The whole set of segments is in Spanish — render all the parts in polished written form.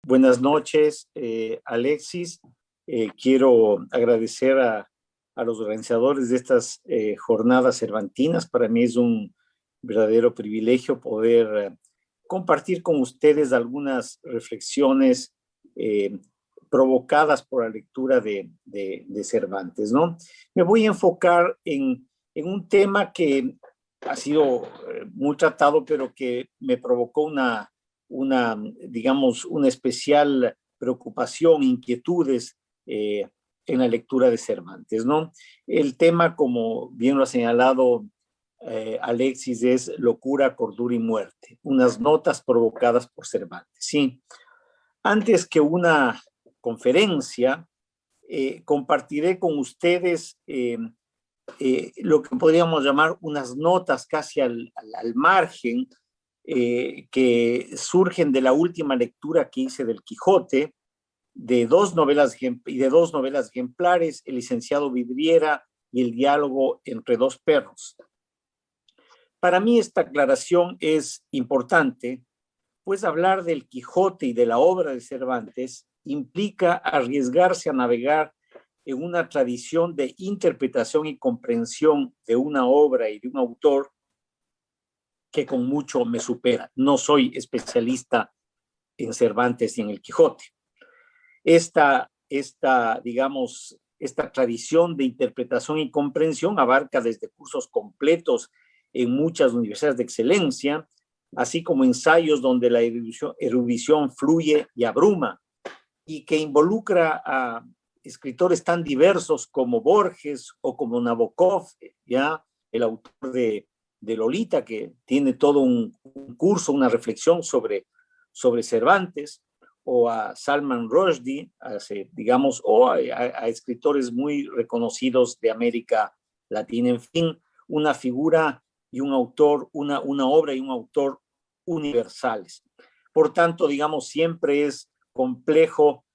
Buenas noches, Alexis. Quiero agradecer a los organizadores de estas jornadas cervantinas. Para mí es un verdadero privilegio poder compartir con ustedes algunas reflexiones provocadas por la lectura de Cervantes, ¿no? Me voy a enfocar en un tema que ha sido muy tratado, pero que me provocó una especial preocupación, inquietudes en la lectura de Cervantes, ¿no? El tema, como bien lo ha señalado Alexis, es locura, cordura y muerte, unas notas provocadas por Cervantes, ¿sí? Antes que una conferencia, compartiré con ustedes lo que podríamos llamar unas notas casi al margen, que surgen de la última lectura que hice del Quijote, de dos novelas ejemplares, El licenciado Vidriera y El diálogo entre dos perros. Para mí esta aclaración es importante, pues hablar del Quijote y de la obra de Cervantes implica arriesgarse a navegar en una tradición de interpretación y comprensión de una obra y de un autor que con mucho me supera. No soy especialista en Cervantes y en el Quijote. Esta tradición de interpretación y comprensión abarca desde cursos completos en muchas universidades de excelencia, así como ensayos donde la erudición fluye y abruma, y que involucra a escritores tan diversos como Borges o como Nabokov, ya el autor de Lolita, que tiene todo un curso, una reflexión sobre Cervantes, o a Salman Rushdie, o a escritores muy reconocidos de América Latina. En fin, una figura y un autor, una obra y un autor universales. Por tanto, siempre es complejo,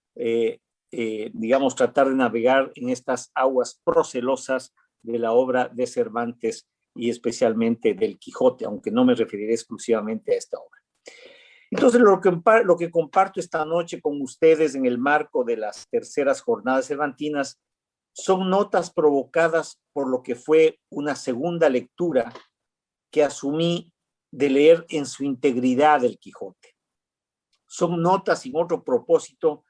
tratar de navegar en estas aguas procelosas de la obra de Cervantes y especialmente del Quijote, aunque no me referiré exclusivamente a esta obra. Entonces, lo que comparto esta noche con ustedes en el marco de las terceras jornadas cervantinas son notas provocadas por lo que fue una segunda lectura que asumí de leer en su integridad el Quijote. Son notas sin otro propósito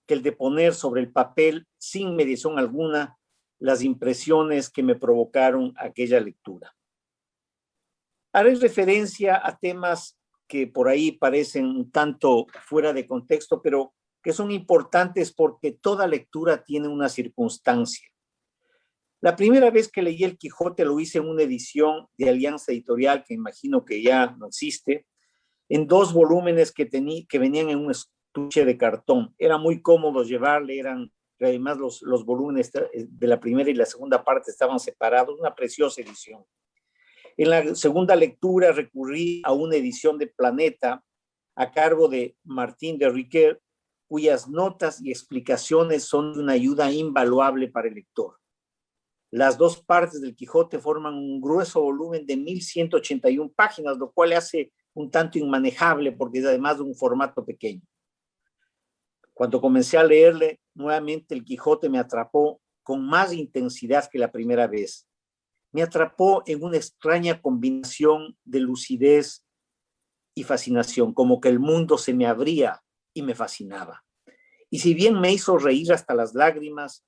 que el de poner sobre el papel, sin medición alguna, las impresiones que me provocaron aquella lectura. Haré referencia a temas que por ahí parecen un tanto fuera de contexto, pero que son importantes porque toda lectura tiene una circunstancia. La primera vez que leí el Quijote lo hice en una edición de Alianza Editorial, que imagino que ya no existe, en 2 volúmenes que venían en un estuche de cartón. Era muy cómodo llevarle, además los volúmenes de la primera y la segunda parte estaban separados, una preciosa edición. En la segunda lectura recurrí a una edición de Planeta a cargo de Martín de Riquer, cuyas notas y explicaciones son de una ayuda invaluable para el lector. Las 2 partes del Quijote forman un grueso volumen de 1181 páginas, lo cual le hace un tanto inmanejable porque es además de un formato pequeño. Cuando comencé a leerle, nuevamente el Quijote me atrapó con más intensidad que la primera vez. Me atrapó en una extraña combinación de lucidez y fascinación, como que el mundo se me abría y me fascinaba. Y si bien me hizo reír hasta las lágrimas,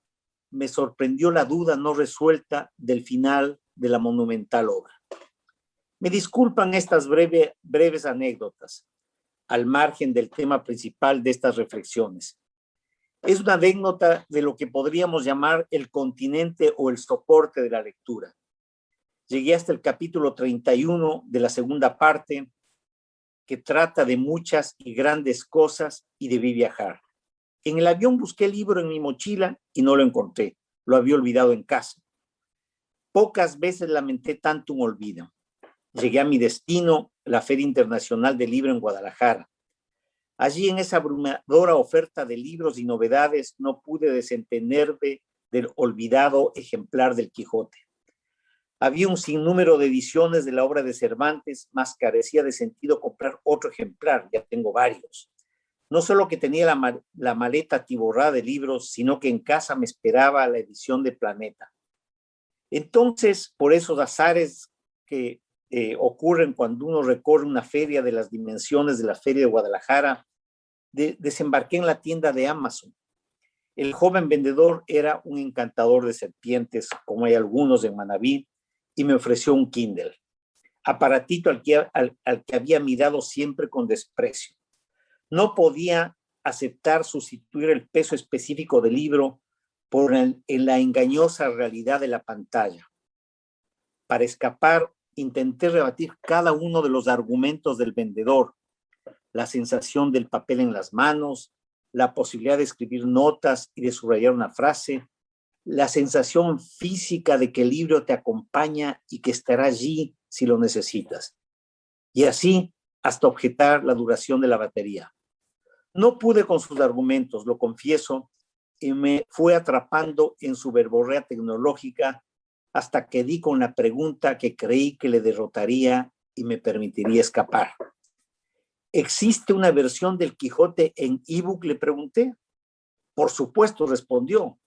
me sorprendió la duda no resuelta del final de la monumental obra. Me disculpan estas breves anécdotas, al margen del tema principal de estas reflexiones. Es una anécdota de lo que podríamos llamar el continente o el soporte de la lectura. Llegué hasta el capítulo 31 de la segunda parte, que trata de muchas y grandes cosas y debí viajar. En el avión busqué el libro en mi mochila y no lo encontré. Lo había olvidado en casa. Pocas veces lamenté tanto un olvido. Llegué a mi destino, la Feria Internacional del Libro en Guadalajara. Allí, en esa abrumadora oferta de libros y novedades, no pude desentenderme del olvidado ejemplar del Quijote. Había un sinnúmero de ediciones de la obra de Cervantes, más carecía de sentido comprar otro ejemplar, ya tengo varios. No solo que tenía la maleta atiborrada de libros, sino que en casa me esperaba la edición de Planeta. Entonces, por esos azares que ocurren cuando uno recorre una feria de las dimensiones de la Feria de Guadalajara, desembarqué en la tienda de Amazon. El joven vendedor era un encantador de serpientes, como hay algunos en Manabí, y me ofreció un Kindle, aparatito al que había mirado siempre con desprecio. No podía aceptar sustituir el peso específico del libro por la engañosa realidad de la pantalla. Para escapar, intenté rebatir cada uno de los argumentos del vendedor, la sensación del papel en las manos, la posibilidad de escribir notas y de subrayar una frase, la sensación física de que el libro te acompaña y que estará allí si lo necesitas. Y así hasta objetar la duración de la batería. No pude con sus argumentos, lo confieso, y me fue atrapando en su verborrea tecnológica hasta que di con la pregunta que creí que le derrotaría y me permitiría escapar. ¿Existe una versión del Quijote en ebook?, le pregunté. Por supuesto, respondió.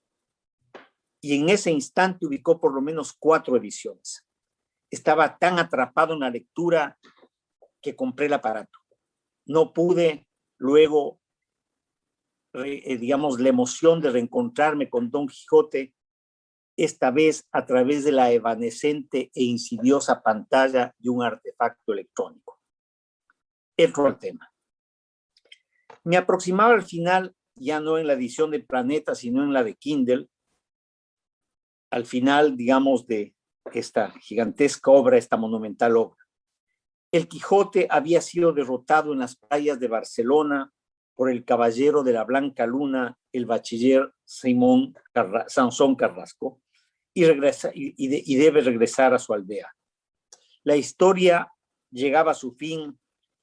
Y en ese instante ubicó por lo menos 4 ediciones. Estaba tan atrapado en la lectura que compré el aparato. No pude luego, digamos, la emoción de reencontrarme con Don Quijote, esta vez a través de la evanescente e insidiosa pantalla de un artefacto electrónico. Entro al tema. Me aproximaba al final, ya no en la edición de Planeta, sino en la de Kindle, al final, digamos, de esta gigantesca obra, esta monumental obra. El Quijote había sido derrotado en las playas de Barcelona por el caballero de la Blanca Luna, el bachiller Sansón Carrasco, y debe regresar a su aldea. La historia llegaba a su fin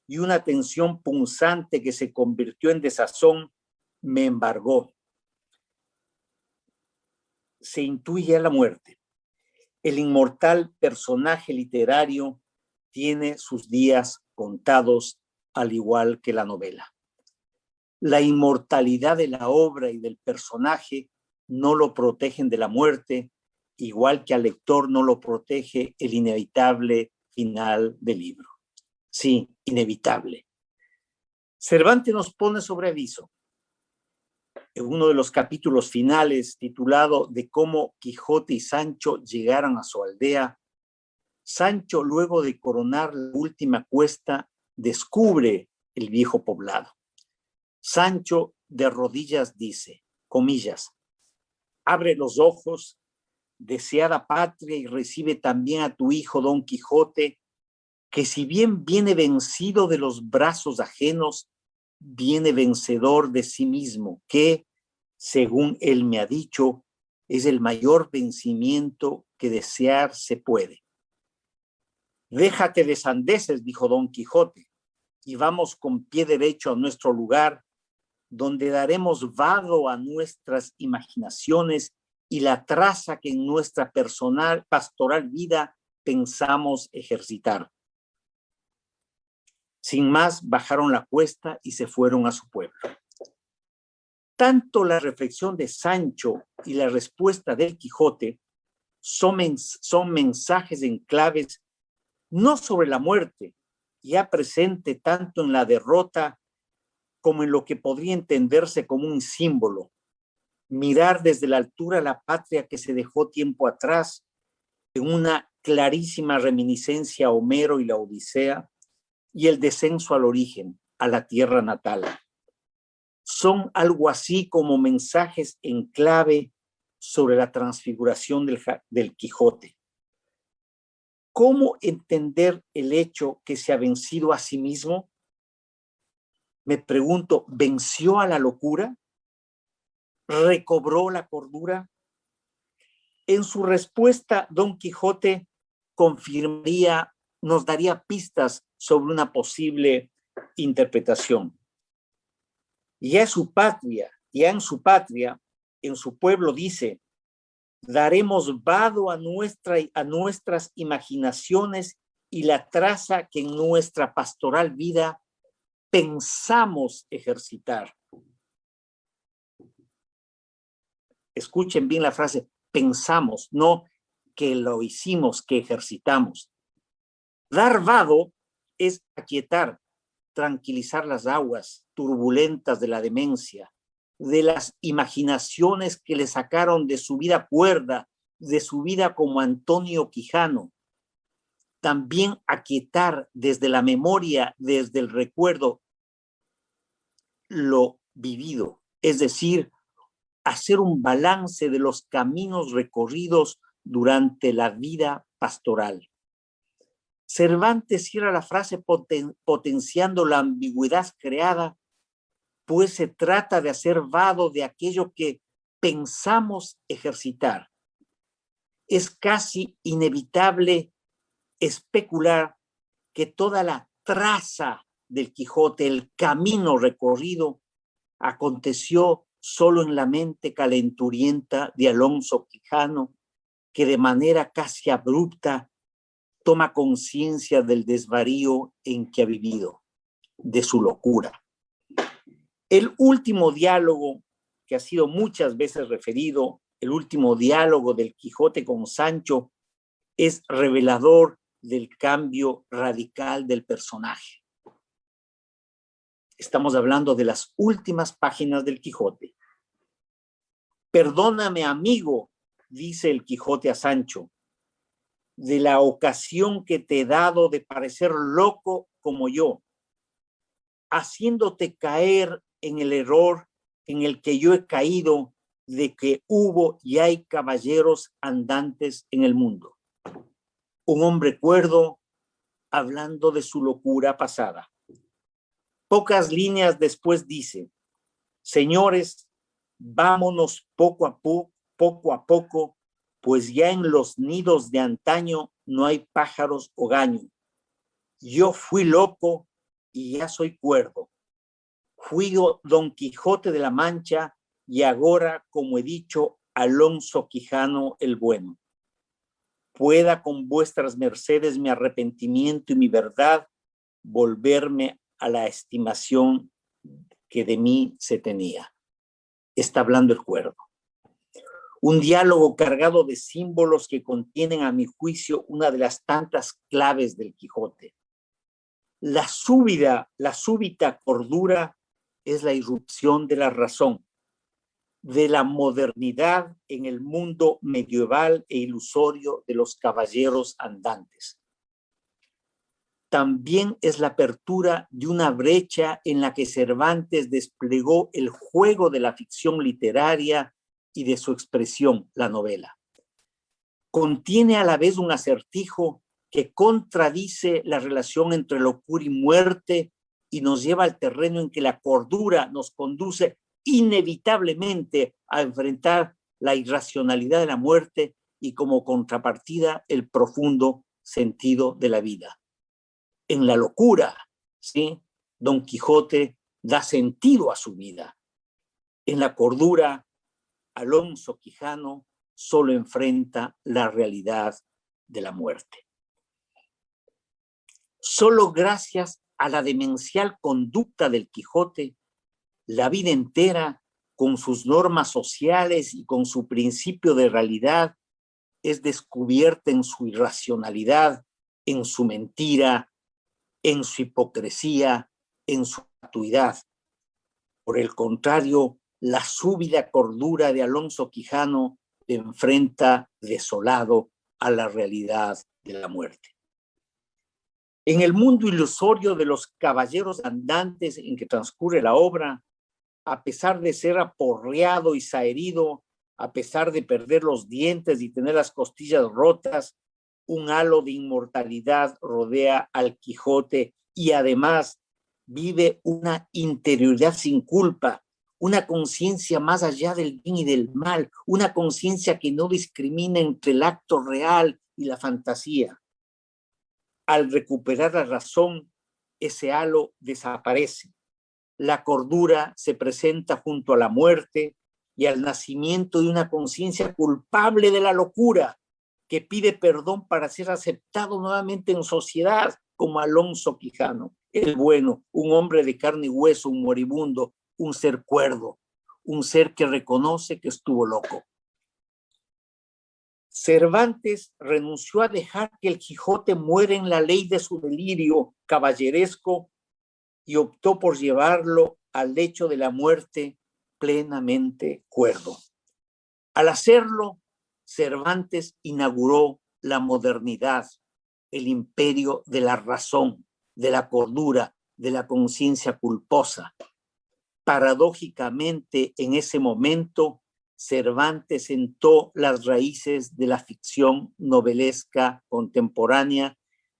y una tensión punzante que se convirtió en desazón me embargó. Se intuye la muerte. El inmortal personaje literario tiene sus días contados, al igual que la novela. La inmortalidad de la obra y del personaje no lo protegen de la muerte, igual que al lector no lo protege el inevitable final del libro. Sí, inevitable. Cervantes nos pone sobre aviso en uno de los capítulos finales, titulado de cómo Quijote y Sancho llegaron a su aldea. Sancho, luego de coronar la última cuesta, descubre el viejo poblado. Sancho de rodillas dice, comillas, abre los ojos, deseada patria, y recibe también a tu hijo Don Quijote, que si bien viene vencido de los brazos ajenos, viene vencedor de sí mismo, que, según él me ha dicho, es el mayor vencimiento que desear se puede. Déjate de sandeces, dijo Don Quijote, y vamos con pie derecho a nuestro lugar, donde daremos vado a nuestras imaginaciones y la traza que en nuestra pastoral vida pensamos ejercitar. Sin más, bajaron la cuesta y se fueron a su pueblo. Tanto la reflexión de Sancho y la respuesta del Quijote son mensajes en claves no sobre la muerte, ya presente tanto en la derrota como en lo que podría entenderse como un símbolo. Mirar desde la altura la patria que se dejó tiempo atrás, en una clarísima reminiscencia a Homero y la Odisea, y el descenso al origen, a la tierra natal. Son algo así como mensajes en clave sobre la transfiguración del Quijote. ¿Cómo entender el hecho que se ha vencido a sí mismo? Me pregunto, ¿venció a la locura? ¿Recobró la cordura? En su respuesta, Don Quijote nos daría pistas sobre una posible interpretación. Ya en su patria, en su pueblo dice, daremos vado a nuestras imaginaciones y la traza que en nuestra pastoral vida pensamos ejercitar. Escuchen bien la frase, pensamos, no que lo hicimos, que ejercitamos. Dar vado es aquietar, tranquilizar las aguas turbulentas de la demencia, de las imaginaciones que le sacaron de su vida cuerda, de su vida como Antonio Quijano. También aquietar desde la memoria, desde el recuerdo, lo vivido, es decir, hacer un balance de los caminos recorridos durante la vida pastoral. Cervantes cierra la frase potenciando la ambigüedad creada, pues se trata de hacer vado de aquello que pensamos ejercitar. Es casi inevitable especular que toda la traza del Quijote, el camino recorrido, aconteció solo en la mente calenturienta de Alonso Quijano, que de manera casi abrupta toma conciencia del desvarío en que ha vivido, de su locura. El último diálogo, que ha sido muchas veces referido, el último diálogo del Quijote con Sancho, es revelador del cambio radical del personaje. Estamos hablando de las últimas páginas del Quijote. Perdóname, amigo, dice el Quijote a Sancho, de la ocasión que te he dado de parecer loco como yo, haciéndote caer en el error en el que yo he caído de que hubo y hay caballeros andantes en el mundo. Un hombre cuerdo hablando de su locura pasada. Pocas líneas después dice, señores, vámonos poco a poco, pues ya en los nidos de antaño no hay pájaros o gaño. Yo fui loco y ya soy cuerdo. Fui Don Quijote de la Mancha y ahora, como he dicho, Alonso Quijano el Bueno. Pueda con vuestras mercedes mi arrepentimiento y mi verdad volverme a la estimación que de mí se tenía. Está hablando el cuerdo. Un diálogo cargado de símbolos que contienen, a mi juicio, una de las tantas claves del Quijote. La súbita cordura es la irrupción de la razón, de la modernidad en el mundo medieval e ilusorio de los caballeros andantes. También es la apertura de una brecha en la que Cervantes desplegó el juego de la ficción literaria y de su expresión, la novela. Contiene a la vez un acertijo que contradice la relación entre locura y muerte y nos lleva al terreno en que la cordura nos conduce inevitablemente a enfrentar la irracionalidad de la muerte y como contrapartida el profundo sentido de la vida. En la locura, ¿sí?, Don Quijote da sentido a su vida. En la cordura, Alonso Quijano solo enfrenta la realidad de la muerte. Solo gracias a la demencial conducta del Quijote, la vida entera, con sus normas sociales y con su principio de realidad, es descubierta en su irracionalidad, en su mentira, en su hipocresía, en su fatuidad. Por el contrario, la súbita cordura de Alonso Quijano enfrenta desolado a la realidad de la muerte. En el mundo ilusorio de los caballeros andantes en que transcurre la obra, a pesar de ser aporreado y saherido, a pesar de perder los dientes y tener las costillas rotas, un halo de inmortalidad rodea al Quijote y además vive una interioridad sin culpa, una conciencia más allá del bien y del mal, una conciencia que no discrimina entre el acto real y la fantasía. Al recuperar la razón, ese halo desaparece. La cordura se presenta junto a la muerte y al nacimiento de una conciencia culpable de la locura que pide perdón para ser aceptado nuevamente en sociedad como Alonso Quijano. el bueno, un hombre de carne y hueso, un moribundo, un ser cuerdo, un ser que reconoce que estuvo loco. Cervantes renunció a dejar que el Quijote muera en la ley de su delirio caballeresco y optó por llevarlo al lecho de la muerte plenamente cuerdo. Al hacerlo, Cervantes inauguró la modernidad, el imperio de la razón, de la cordura, de la conciencia culposa. Paradójicamente, en ese momento, Cervantes sentó las raíces de la ficción novelesca contemporánea,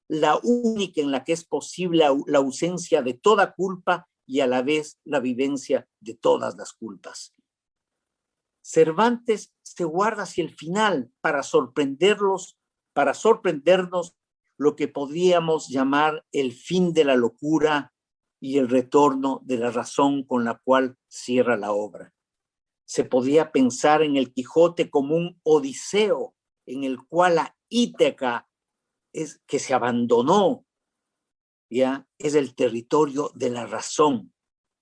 la única en la que es posible la ausencia de toda culpa y a la vez la vivencia de todas las culpas. Cervantes se guarda hacia el final para sorprendernos lo que podríamos llamar el fin de la locura y el retorno de la razón con la cual cierra la obra. Se podía pensar en el Quijote como un odiseo en el cual la Ítaca es que se abandonó, ¿ya? Es el territorio de la razón,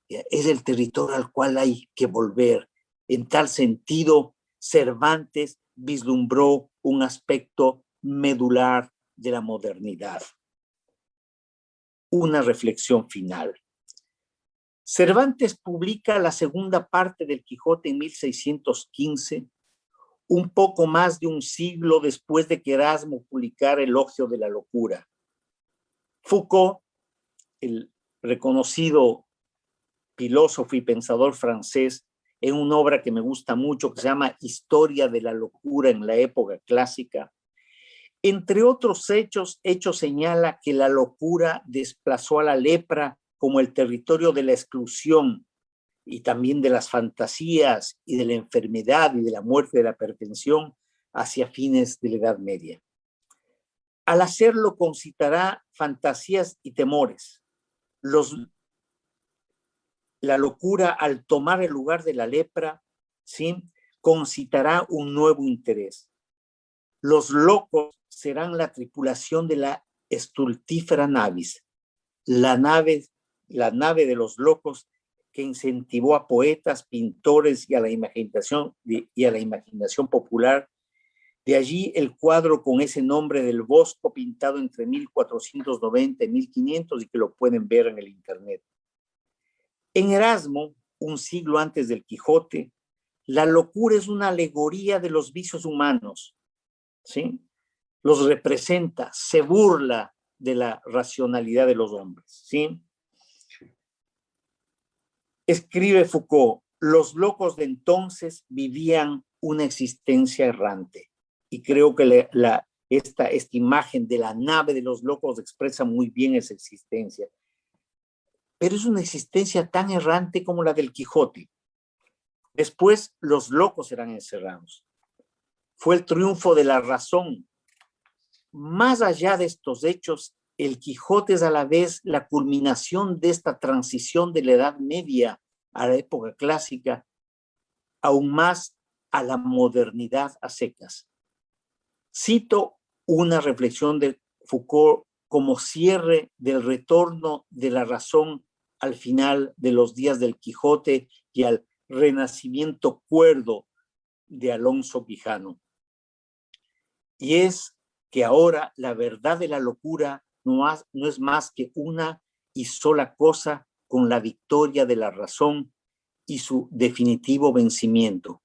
¿ya? Es el territorio al cual hay que volver. En tal sentido, Cervantes vislumbró un aspecto medular de la modernidad. Una reflexión final. Cervantes publica la segunda parte del Quijote en 1615, un poco más de un siglo después de que Erasmo publicara Elogio de la Locura. Foucault, el reconocido filósofo y pensador francés, en una obra que me gusta mucho, que se llama Historia de la Locura en la época clásica, entre otros hechos señala que la locura desplazó a la lepra como el territorio de la exclusión y también de las fantasías y de la enfermedad y de la muerte de la perfección hacia fines de la Edad Media. Al hacerlo concitará fantasías y temores. La locura, al tomar el lugar de la lepra, ¿sí?, concitará un nuevo interés. Los locos serán la tripulación de la Stultífera Navis, la nave de los locos que incentivó a poetas, pintores y a la imaginación popular. De allí el cuadro con ese nombre del Bosco, pintado entre 1490 y 1500 y que lo pueden ver en el internet. En Erasmo, un siglo antes del Quijote, la locura es una alegoría de los vicios humanos, ¿sí? Los representa, se burla de la racionalidad de los hombres, ¿sí? Escribe Foucault, los locos de entonces vivían una existencia errante. Y creo que esta imagen de la nave de los locos expresa muy bien esa existencia. Pero es una existencia tan errante como la del Quijote. Después los locos serán encerrados. Fue el triunfo de la razón. Más allá de estos hechos, el Quijote es a la vez la culminación de esta transición de la Edad Media a la época clásica, aún más a la modernidad a secas. Cito una reflexión de Foucault como cierre del retorno de la razón al final de los días del Quijote y al renacimiento cuerdo de Alonso Quijano. Y es que ahora la verdad de la locura no es más que una y sola cosa con la victoria de la razón y su definitivo vencimiento.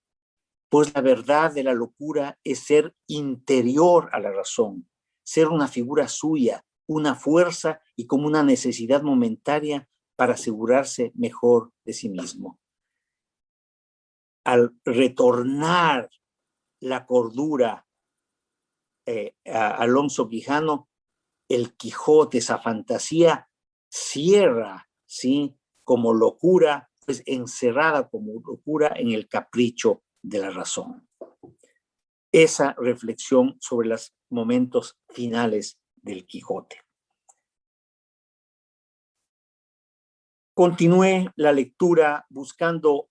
Pues la verdad de la locura es ser interior a la razón, ser una figura suya, una fuerza y como una necesidad momentánea para asegurarse mejor de sí mismo. Al retornar la cordura a Alonso Quijano, el Quijote, esa fantasía, cierra, ¿sí?, como locura, pues encerrada como locura en el capricho de la razón. Esa reflexión sobre los momentos finales del Quijote. Continué la lectura buscando,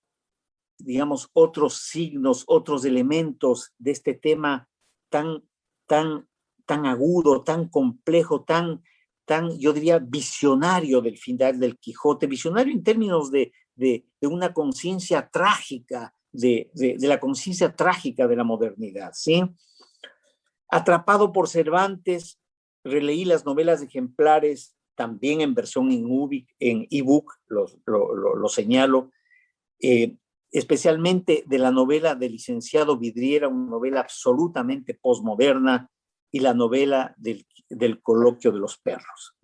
digamos, otros signos, otros elementos de este tema tan agudo, tan complejo, tan yo diría, visionario del final del Quijote, visionario en términos de una conciencia trágica, de la conciencia trágica de la modernidad, ¿sí? Atrapado por Cervantes, releí las novelas ejemplares, también en versión en ebook, lo señalo, especialmente de la novela del licenciado Vidriera, una novela absolutamente posmoderna, y la novela del Coloquio de los Perros.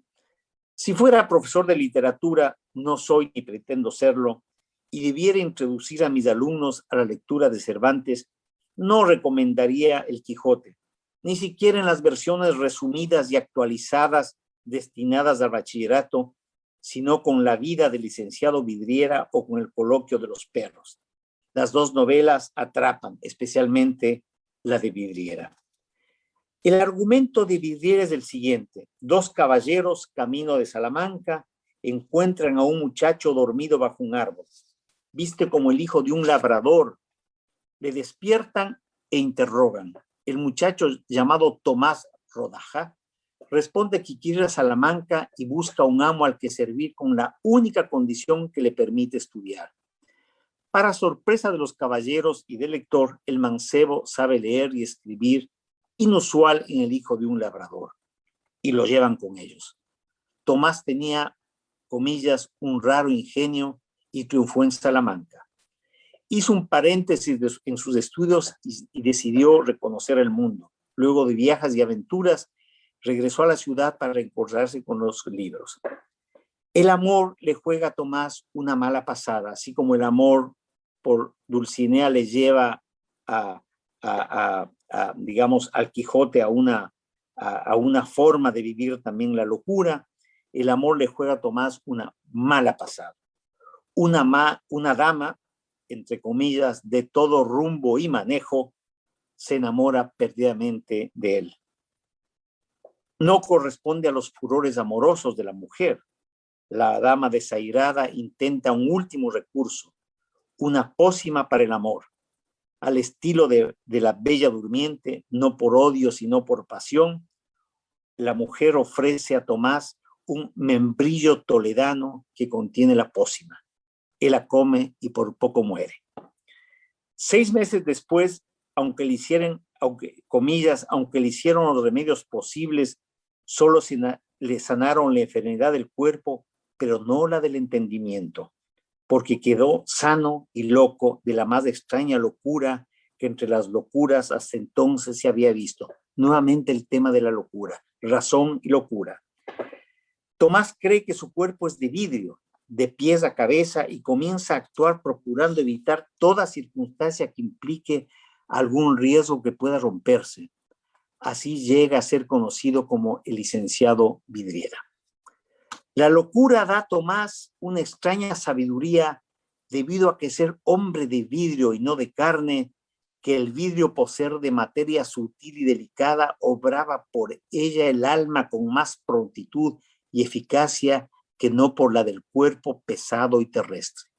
Si fuera profesor de literatura, no soy ni pretendo serlo, y debiera introducir a mis alumnos a la lectura de Cervantes, no recomendaría el Quijote, ni siquiera en las versiones resumidas y actualizadas destinadas al bachillerato, sino con la vida del licenciado Vidriera o con el Coloquio de los Perros. Las dos novelas atrapan, especialmente la de Vidriera. El argumento de Vidriera es el siguiente: dos caballeros, camino de Salamanca, encuentran a un muchacho dormido bajo un árbol. Viste como el hijo de un labrador. Le despiertan e interrogan. El muchacho, llamado Tomás Rodaja, responde que quiere ir a Salamanca y busca un amo al que servir con la única condición que le permite estudiar. Para sorpresa de los caballeros y del lector, el mancebo sabe leer y escribir, inusual en el hijo de un labrador, y lo llevan con ellos. Tomás tenía, comillas, un raro ingenio y triunfó en Salamanca. Hizo un paréntesis en sus estudios y decidió reconocer el mundo. Luego de viajes y aventuras, regresó a la ciudad para reencontrarse con los libros. El amor le juega a Tomás una mala pasada, así como el amor por Dulcinea le lleva digamos, al Quijote a una forma de vivir también la locura. El amor le juega a Tomás una mala pasada. Una dama, entre comillas, de todo rumbo y manejo, se enamora perdidamente de él. No corresponde a los furores amorosos de la mujer. La dama desairada intenta un último recurso, una pócima para el amor, al estilo de la Bella Durmiente, no por odio, sino por pasión. La mujer ofrece a Tomás un membrillo toledano que contiene la pócima. Él la come y por poco muere. 6 meses después, aunque le hicieron los remedios posibles, solo le sanaron la enfermedad del cuerpo, pero no la del entendimiento, porque quedó sano y loco de la más extraña locura que entre las locuras hasta entonces se había visto. Nuevamente el tema de la locura, razón y locura. Tomás cree que su cuerpo es de vidrio, de pies a cabeza, y comienza a actuar procurando evitar toda circunstancia que implique algún riesgo que pueda romperse. Así llega a ser conocido como el licenciado Vidriera. La locura da a Tomás una extraña sabiduría debido a que ser hombre de vidrio y no de carne, que el vidrio por ser de materia sutil y delicada obraba por ella el alma con más prontitud y eficacia que no por la del cuerpo pesado y terrestre.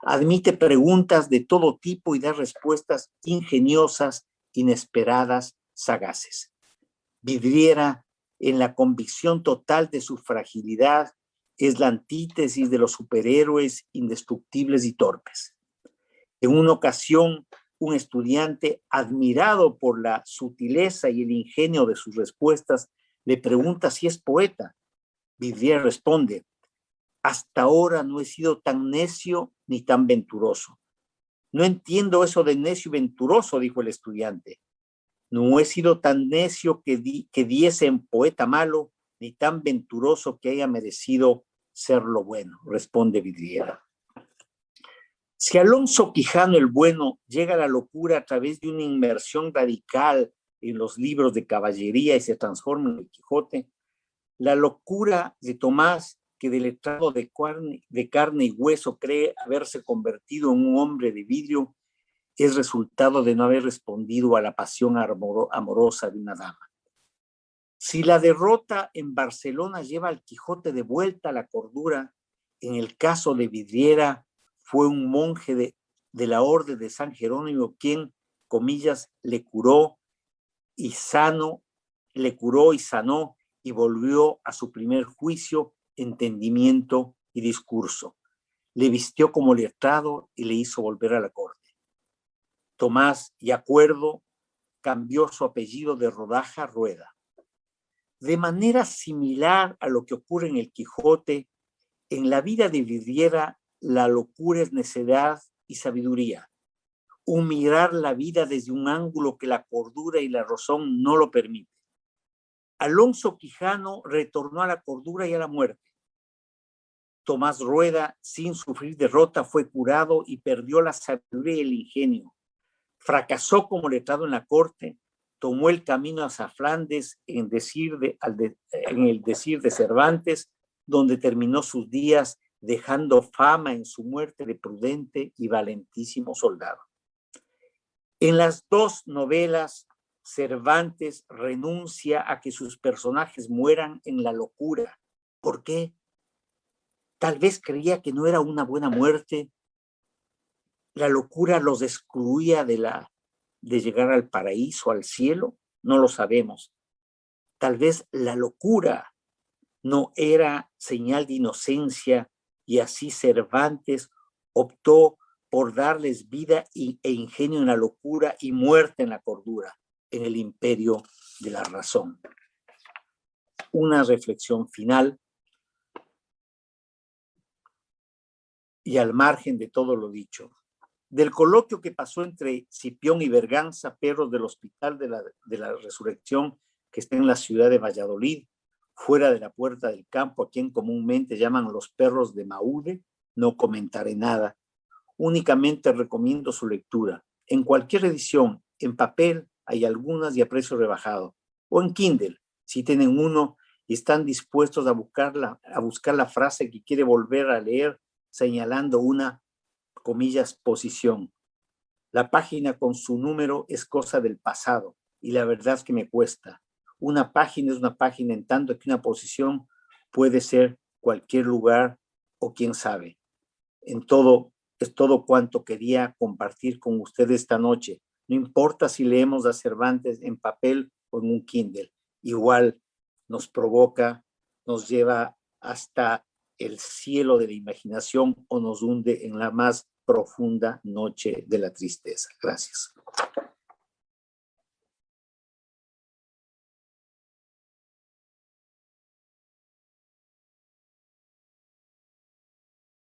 Admite preguntas de todo tipo y da respuestas ingeniosas, inesperadas, sagaces. Vidriera, en la convicción total de su fragilidad, es la antítesis de los superhéroes indestructibles y torpes. En una ocasión, un estudiante, admirado por la sutileza y el ingenio de sus respuestas, le pregunta si es poeta. Vidriera responde: hasta ahora no he sido tan necio ni tan venturoso. No entiendo eso de necio y venturoso, dijo el estudiante. No he sido tan necio que diese en poeta malo, ni tan venturoso que haya merecido ser lo bueno, responde Vidriera. Si Alonso Quijano el Bueno llega a la locura a través de una inmersión radical en los libros de caballería y se transforma en el Quijote, la locura de Tomás, que del letrado de carne y hueso cree haberse convertido en un hombre de vidrio, es resultado de no haber respondido a la pasión amorosa de una dama. Si la derrota en Barcelona lleva al Quijote de vuelta a la cordura, en el caso de Vidriera fue un monje de la orden de San Jerónimo quien, comillas, le curó y sanó y volvió a su primer juicio, entendimiento y discurso. Le vistió como letrado y le hizo volver a la corte. Tomás, y acuerdo, cambió su apellido de Rodaja a Rueda. De manera similar a lo que ocurre en el Quijote, en la vida de Vidriera la locura es necedad y sabiduría. Un mirar la vida desde un ángulo que la cordura y la razón no lo permiten. Alonso Quijano retornó a la cordura y a la muerte. Tomás Rueda, sin sufrir derrota, fue curado y perdió la sabiduría y el ingenio. Fracasó como letrado en la corte, tomó el camino hacia Flandes en el decir de Cervantes, donde terminó sus días dejando fama en su muerte de prudente y valentísimo soldado. En las dos novelas, Cervantes renuncia a que sus personajes mueran en la locura. ¿Por qué? Tal vez creía que no era una buena muerte. La locura los excluía de llegar al paraíso, al cielo. No lo sabemos. Tal vez la locura no era señal de inocencia y así Cervantes optó por darles vida e ingenio en la locura y muerte en la cordura, en el imperio de la razón. Una reflexión final y al margen de todo lo dicho. Del coloquio que pasó entre Cipión y Berganza, perros del Hospital de la Resurrección, que está en la ciudad de Valladolid, fuera de la Puerta del Campo, a quien comúnmente llaman los perros de Maude, no comentaré nada. Únicamente recomiendo su lectura. En cualquier edición, en papel, hay algunas y a precio rebajado. O en Kindle, si tienen uno y están dispuestos a buscar la frase que quiere volver a leer, señalando una, comillas, posición. La página con su número es cosa del pasado y la verdad es que me cuesta. Una página es una página, en tanto que una posición puede ser cualquier lugar o quién sabe. Es todo cuanto quería compartir con ustedes esta noche. No importa si leemos a Cervantes en papel o en un Kindle. Igual nos provoca, nos lleva hasta el cielo de la imaginación o nos hunde en la más profunda noche de la tristeza. Gracias.